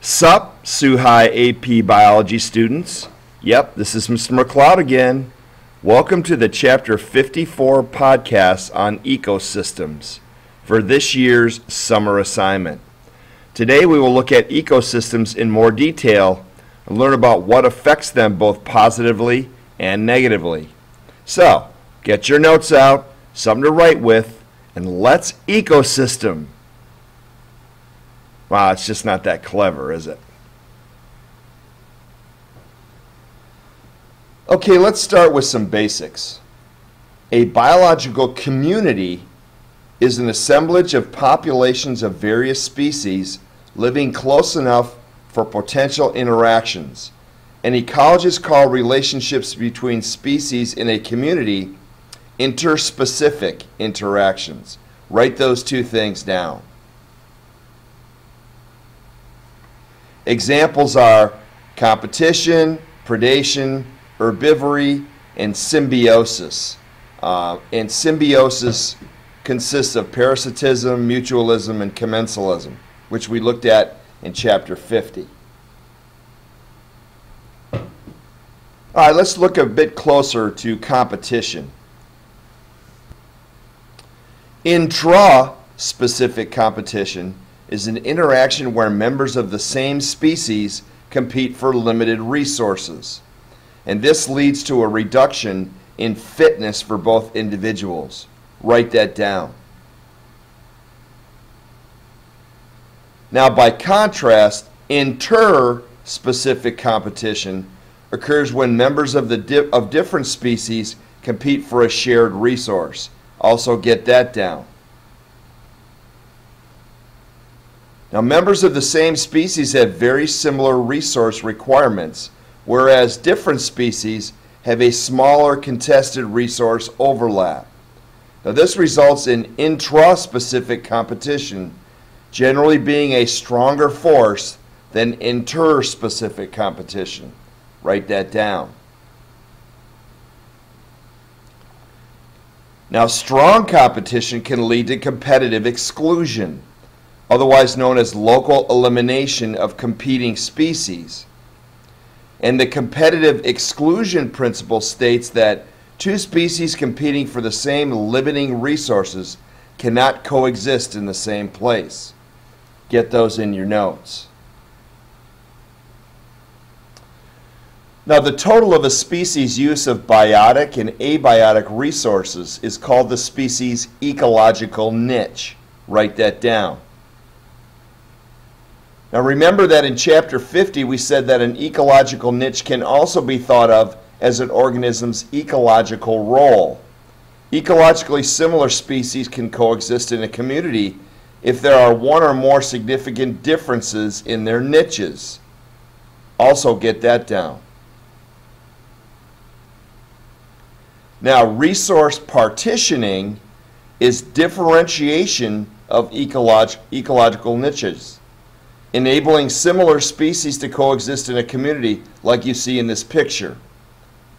Sup, Suhai AP Biology students. Yep, this is Mr. McLeod again. Welcome to the Chapter 54 podcast on ecosystems for this year's summer assignment. Today we will look at ecosystems in more detail and learn about what affects them both positively and negatively. So, get your notes out, something to write with, and let's ecosystem. Wow, it's just not that clever, is it? Okay, let's start with some basics. A biological community is an assemblage of populations of various species living close enough for potential interactions. And ecologists call relationships between species in a community interspecific interactions. Write those two things down. Examples are competition, predation, herbivory, and symbiosis. And symbiosis consists of parasitism, mutualism, and commensalism, which we looked at in Chapter 50. All right, let's look a bit closer to competition. Intra-specific competition is an interaction where members of the same species compete for limited resources. And this leads to a reduction in fitness for both individuals. Write that down. Now, by contrast, inter-specific competition occurs when members of different species compete for a shared resource. Also get that down. Now, members of the same species have very similar resource requirements, whereas different species have a smaller contested resource overlap. Now, this results in intra-specific competition generally being a stronger force than inter-specific competition. Write that down. Now, strong competition can lead to competitive exclusion, otherwise known as local elimination of competing species. And the competitive exclusion principle states that two species competing for the same limiting resources cannot coexist in the same place. Get those in your notes. Now, the total of a species' use of biotic and abiotic resources is called the species' ecological niche. Write that down. Now, remember that in Chapter 50 we said that an ecological niche can also be thought of as an organism's ecological role. Ecologically similar species can coexist in a community if there are one or more significant differences in their niches. Also get that down. Now, resource partitioning is differentiation of ecological niches, enabling similar species to coexist in a community like you see in this picture.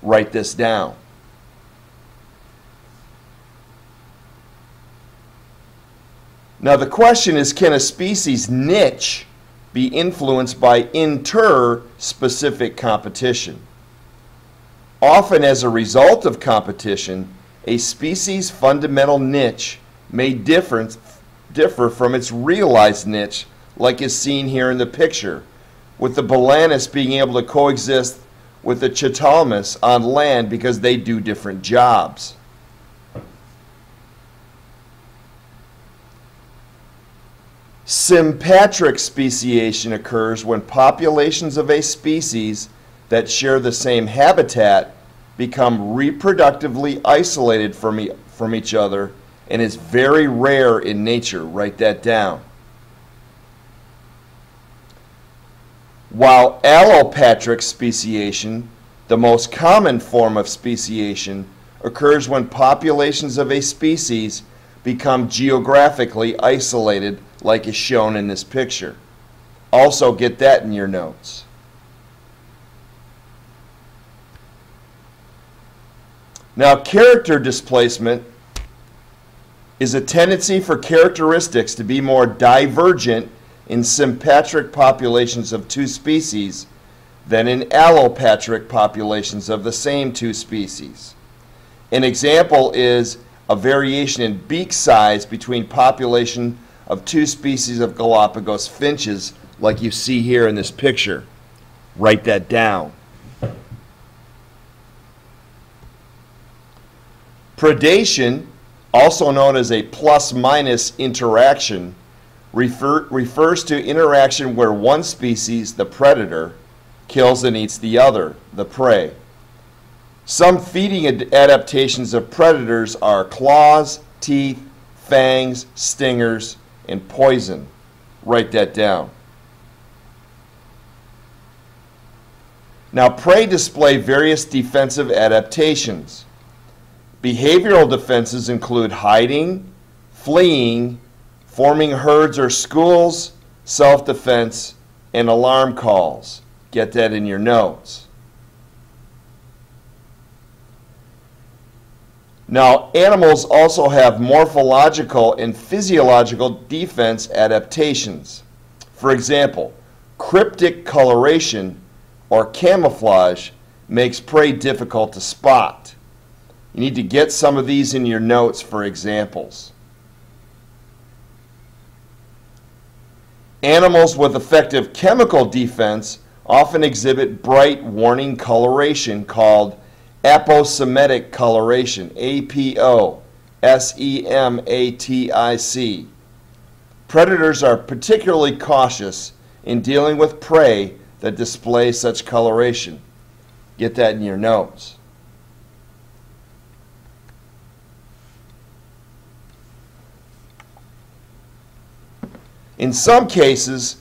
Write this down. Now, the question is, can a species' niche be influenced by inter-specific competition? Often, as a result of competition, a species' fundamental niche may differ from its realized niche, like is seen here in the picture, with the Balanus being able to coexist with the Chitalamus on land because they do different jobs. Sympatric speciation occurs when populations of a species that share the same habitat become reproductively isolated from each other and is very rare in nature. Write that down. While allopatric speciation, the most common form of speciation, occurs when populations of a species become geographically isolated, like is shown in this picture. Also get that in your notes. Now, character displacement is a tendency for characteristics to be more divergent in sympatric populations of two species than in allopatric populations of the same two species. An example is a variation in beak size between population of two species of Galapagos finches, like you see here in this picture. Write that down. Predation, also known as a plus-minus interaction, refers to interaction where one species, the predator, kills and eats the other, the prey. Some feeding adaptations of predators are claws, teeth, fangs, stingers, and poison. Write that down. Now, prey display various defensive adaptations. Behavioral defenses include hiding, fleeing, forming herds or schools, self-defense, and alarm calls. Get that in your notes. Now, animals also have morphological and physiological defense adaptations. For example, cryptic coloration or camouflage makes prey difficult to spot. You need to get some of these in your notes for examples. Animals with effective chemical defense often exhibit bright warning coloration called aposematic coloration, A-P-O-S-E-M-A-T-I-C. Predators are particularly cautious in dealing with prey that display such coloration. Get that in your notes. In some cases,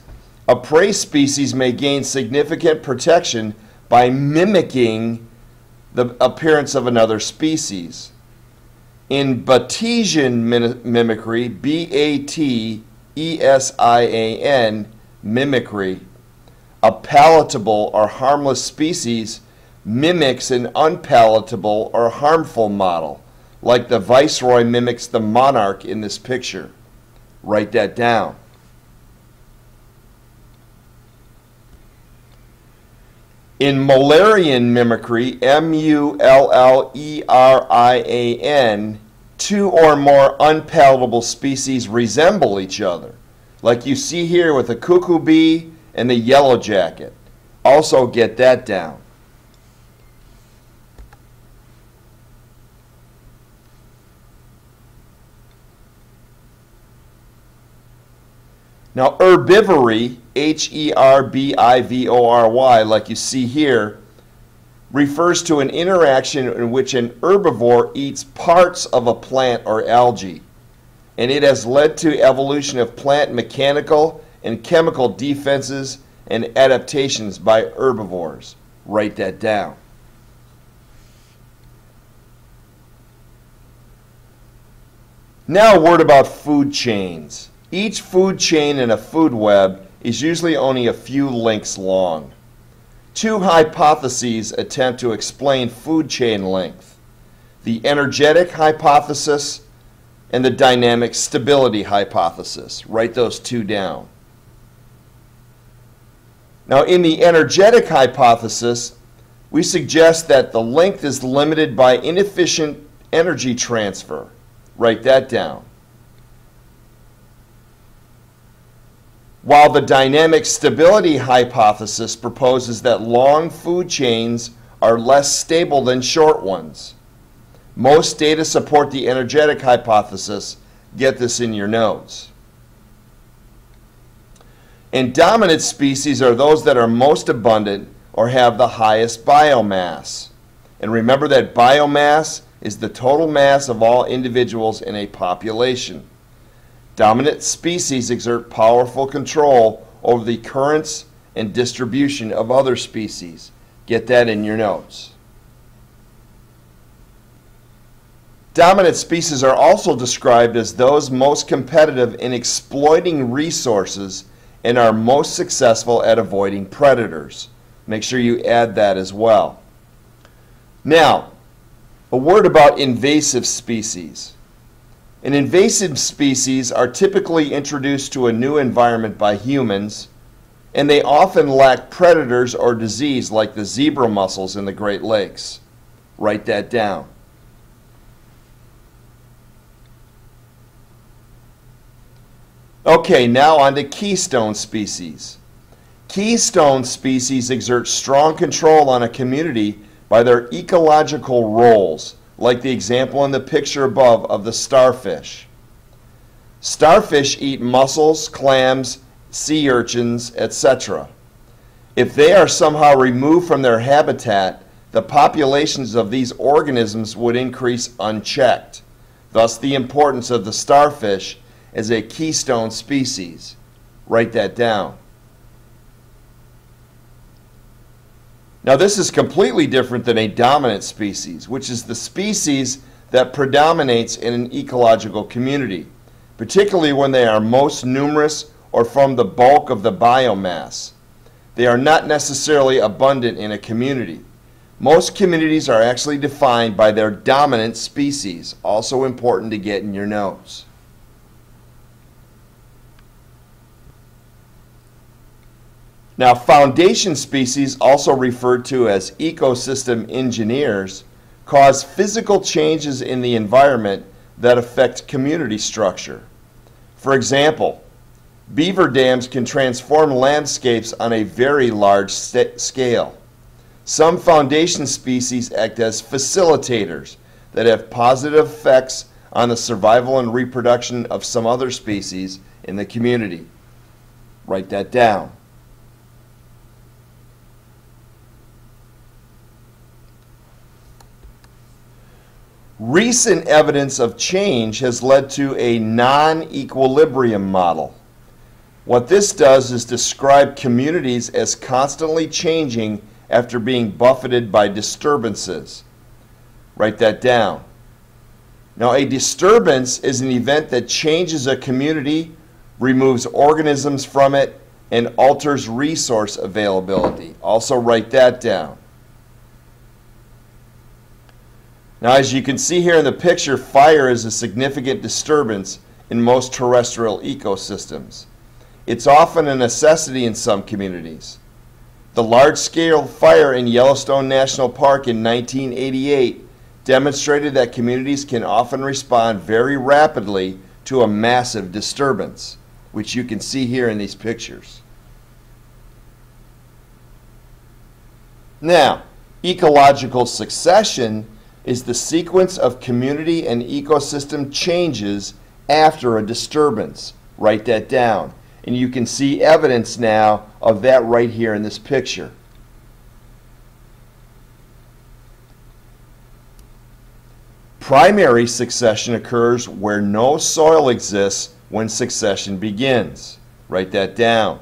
a prey species may gain significant protection by mimicking the appearance of another species. In Batesian mimicry, B-A-T-E-S-I-A-N, mimicry, a palatable or harmless species mimics an unpalatable or harmful model, like the viceroy mimics the monarch in this picture. Write that down. In Mullerian mimicry, M-U-L-L-E-R-I-A-N, two or more unpalatable species resemble each other, like you see here with the cuckoo bee and the yellow jacket. Also get that down. Now, herbivory, H-E-R-B-I-V-O-R-Y, like you see here, refers to an interaction in which an herbivore eats parts of a plant or algae, and it has led to evolution of plant mechanical and chemical defenses and adaptations by herbivores. Write that down. Now, a word about food chains. Each food chain in a food web is usually only a few links long. Two hypotheses attempt to explain food chain length: the energetic hypothesis and the dynamic stability hypothesis. Write those two down. Now, in the energetic hypothesis, we suggest that the length is limited by inefficient energy transfer. Write that down. While the dynamic stability hypothesis proposes that long food chains are less stable than short ones. Most data support the energetic hypothesis. Get this in your notes. And dominant species are those that are most abundant or have the highest biomass. And remember that biomass is the total mass of all individuals in a population. Dominant species exert powerful control over the currents and distribution of other species. Get that in your notes. Dominant species are also described as those most competitive in exploiting resources and are most successful at avoiding predators. Make sure you add that as well. Now, a word about invasive species. An invasive species are typically introduced to a new environment by humans, and they often lack predators or disease like the zebra mussels in the Great Lakes. Write that down. Okay, now on to keystone species. Keystone species exert strong control on a community by their ecological roles, like the example in the picture above of the starfish. Starfish eat mussels, clams, sea urchins, etc. If they are somehow removed from their habitat, the populations of these organisms would increase unchecked. Thus, the importance of the starfish as a keystone species. Write that down. Now, this is completely different than a dominant species, which is the species that predominates in an ecological community, particularly when they are most numerous or from the bulk of the biomass. They are not necessarily abundant in a community. Most communities are actually defined by their dominant species, also important to get in your notes. Now, foundation species, also referred to as ecosystem engineers, cause physical changes in the environment that affect community structure. For example, beaver dams can transform landscapes on a very large scale. Some foundation species act as facilitators that have positive effects on the survival and reproduction of some other species in the community. Write that down. Recent evidence of change has led to a non-equilibrium model. What this does is describe communities as constantly changing after being buffeted by disturbances. Write that down. Now, a disturbance is an event that changes a community, removes organisms from it, and alters resource availability. Also write that down. Now, as you can see here in the picture, fire is a significant disturbance in most terrestrial ecosystems. It's often a necessity in some communities. The large-scale fire in Yellowstone National Park in 1988 demonstrated that communities can often respond very rapidly to a massive disturbance, which you can see here in these pictures. Now, ecological succession is the sequence of community and ecosystem changes after a disturbance. Write that down. And you can see evidence now of that right here in this picture. Primary succession occurs where no soil exists when succession begins. Write that down.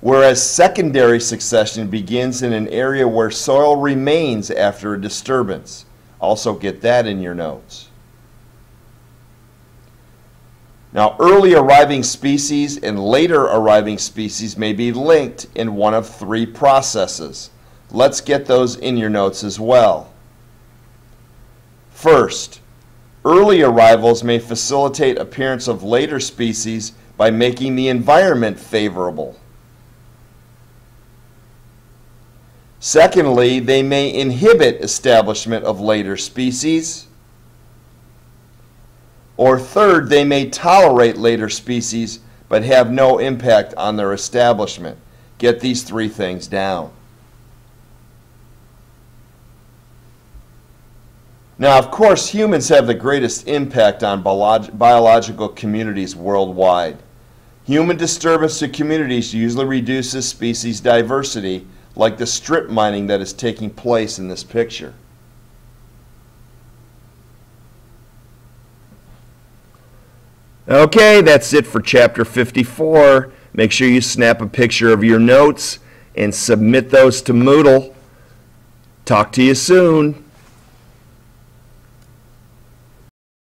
Whereas secondary succession begins in an area where soil remains after a disturbance. Also get that in your notes. Now, early arriving species and later arriving species may be linked in one of three processes. Let's get those in your notes as well. First, early arrivals may facilitate appearance of later species by making the environment favorable. Secondly, they may inhibit establishment of later species. Or third, they may tolerate later species but have no impact on their establishment. Get these three things down. Now, of course, humans have the greatest impact on biological communities worldwide. Human disturbance to communities usually reduces species diversity, like the strip mining that is taking place in this picture. Okay, that's it for Chapter 54. Make sure you snap a picture of your notes and submit those to Moodle. Talk to you soon.